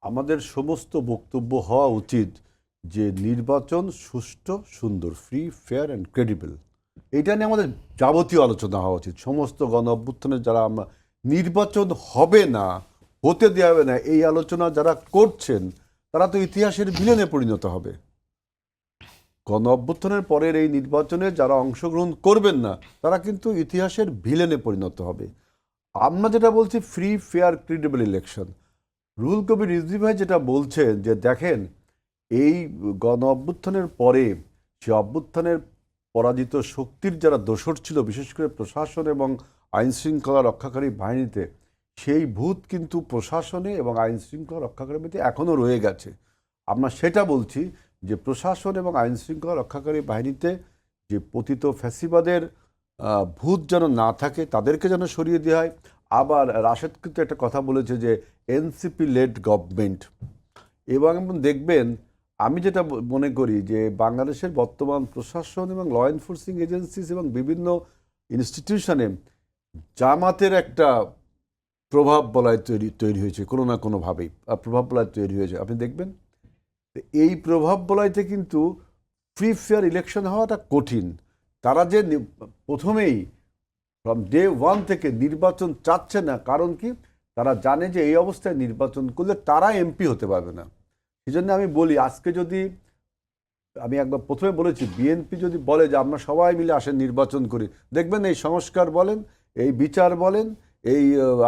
আমাদের সমস্ত বক্তব্য হওয়া উচিত যে নির্বাচন সুষ্ঠু, সুন্দর, ফ্রি, ফেয়ার অ্যান্ড ক্রেডিবল। এটা নিয়ে আমাদের যাবতীয় আলোচনা হওয়া উচিত। সমস্ত গণ অভ্যুত্থানে যারা আমরা নির্বাচন হবে না, হতে দেওয়া হবে না, এই আলোচনা যারা করছেন তারা তো ইতিহাসের ভিলেনে পরিণত হবে। গণ অভ্যুত্থানের পরের এই নির্বাচনে যারা অংশগ্রহণ করবেন না তারা কিন্তু ইতিহাসের ভিলেনে পরিণত হবে। আমরা যেটা বলছি free, fair, credible election, Ruhul Kabir Rizvi ভাই যেটা বলছেন যে দেখেন এই গণ অভ্যুত্থানের পরে সে অভ্যুত্থানের পরাজিত শক্তির যারা দোসর ছিল, বিশেষ করে প্রশাসন এবং আইন শৃঙ্খলা রক্ষাকারী বাহিনীতে, সেই ভূত কিন্তু প্রশাসনে এবং আইন শৃঙ্খলা রক্ষাকারী বাহিনীতে এখনও রয়ে গেছে। আমরা সেটা বলছি যে প্রশাসন এবং আইন শৃঙ্খলা রক্ষাকারী বাহিনীতে যে পতিত ফ্যাসিবাদের ভূত যেন না থাকে, তাদেরকে যেন সরিয়ে দেওয়া হয়। আবার রাশেদ কিন্তু একটা কথা বলেছে যে এনসিপি লেড গভর্নমেন্ট, এবং দেখবেন আমি যেটা মনে করি যে বাংলাদেশের বর্তমান প্রশাসন এবং ল এনফোর্সিং এজেন্সিস এবং বিভিন্ন ইনস্টিটিউশনে জামাতের একটা প্রভাব বলয় তৈরি হয়েছে কোনো না কোনোভাবেই, প্রভাব বলয় তৈরি হয়েছে। আপনি দেখবেন এই প্রভাব বলয়তে কিন্তু ফ্রি ফেয়ার ইলেকশন হওয়াটা কঠিন। তারা যে প্রথমেই ফ্রম ডে ওয়ান থেকে নির্বাচন চাচ্ছে না, কারণ কি তারা জানে যে এই অবস্থায় নির্বাচন করলে তারা এমপি হতে পারবে না। সেই জন্য আমি বলি, আজকে যদি আমি একবার প্রথমে বলেছি বিএনপি যদি বলে যে আমরা সবাই মিলে আসেন নির্বাচন করি, দেখবেন এই সংস্কার বলেন, এই বিচার বলেন, এই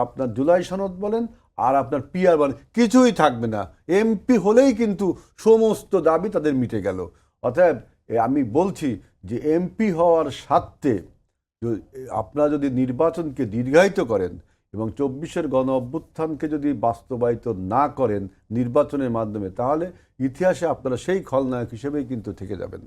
আপনার জুলাই সনদ বলেন, আর আপনার পিআর বলেন, কিছুই থাকবে না। এমপি হলেই কিন্তু সমস্ত দাবি তাদের মিটে গেল। অতএব আমি বলছি যে এমপি হওয়ার স্বার্থে আপনারা যদি নির্বাচনকে দীর্ঘায়িত করেন এবং 24-এর গণ অভ্যুত্থানকে যদি বাস্তবায়িত না করেন নির্বাচনের মাধ্যমে, তাহলে ইতিহাসে আপনারা সেই খলনায়ক হিসেবেই কিন্তু থেকে যাবেন।